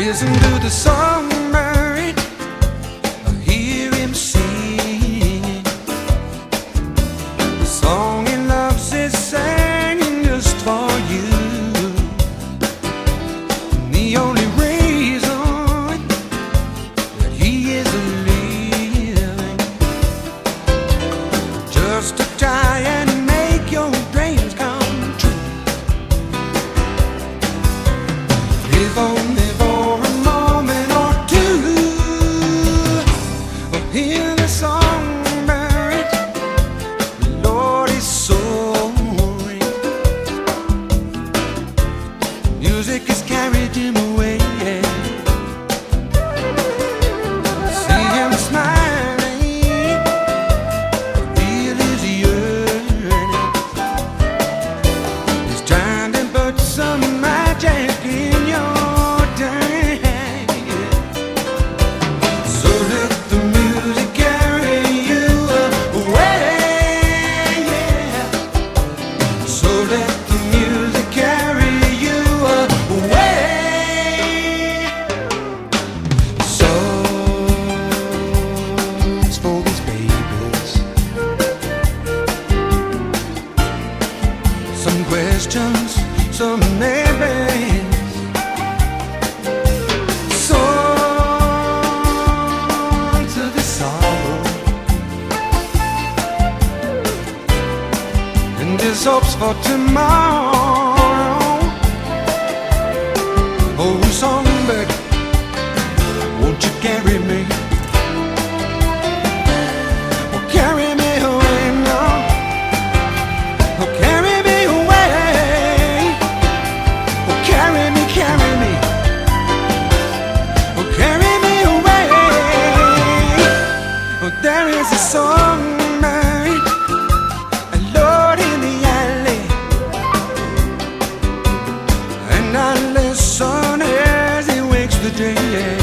Listen to the songbird, hear him sing. The song he loves is singing just for you. And the only reason that he is living, just to try and make your dreams come true. If only for a moment or two, hear the songbird, the Lord is soaring. Music has carried him away. See him smiling, feel his yearning. He's trying to put some magic in your day. So let the music carry you away, yeah. So let the music carry you away. Songs for these babies, some questions, some maybes. Songs of the sorrow, and there's hopes for tomorrow. Oh, songbird, won't you carry me? Oh, carry me away now. Oh, carry me away. Oh, carry me, carry me. Oh, carry me away. Oh, there is a songbird, a Lord in the alley, and I listen as he wakes the day.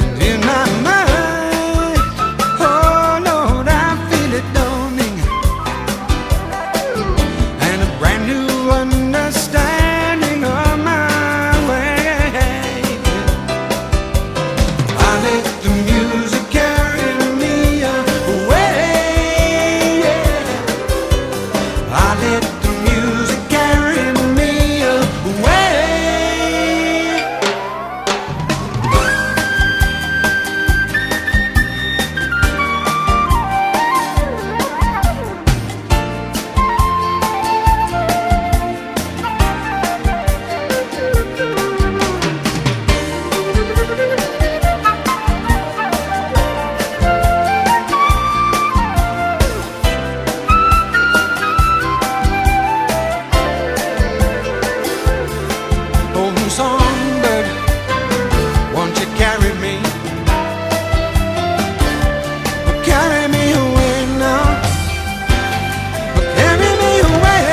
And in my mind, oh Lord, I feel it dawning, and a brand new understanding of my way. I let the music carry me away, yeah. I let the music carry me away. Oh, songbird, won't you carry me? Oh, carry me away now. Oh, carry me away.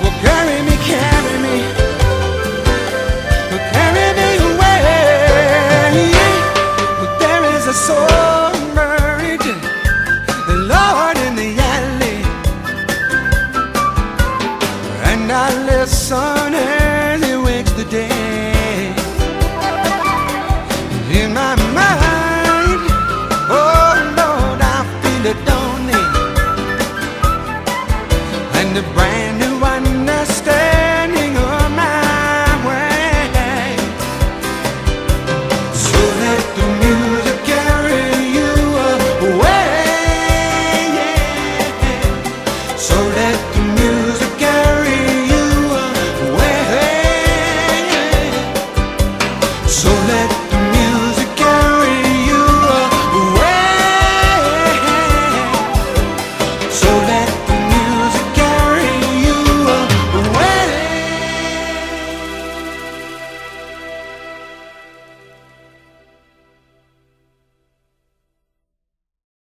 Oh, carry me, carry me. Oh, carry me away. Oh, there is a songbird, the Lord in the alley, and I listen as he wakes the day. In my mind, oh Lord, I feel it dawning, and a brand new understanding of my way. So let the music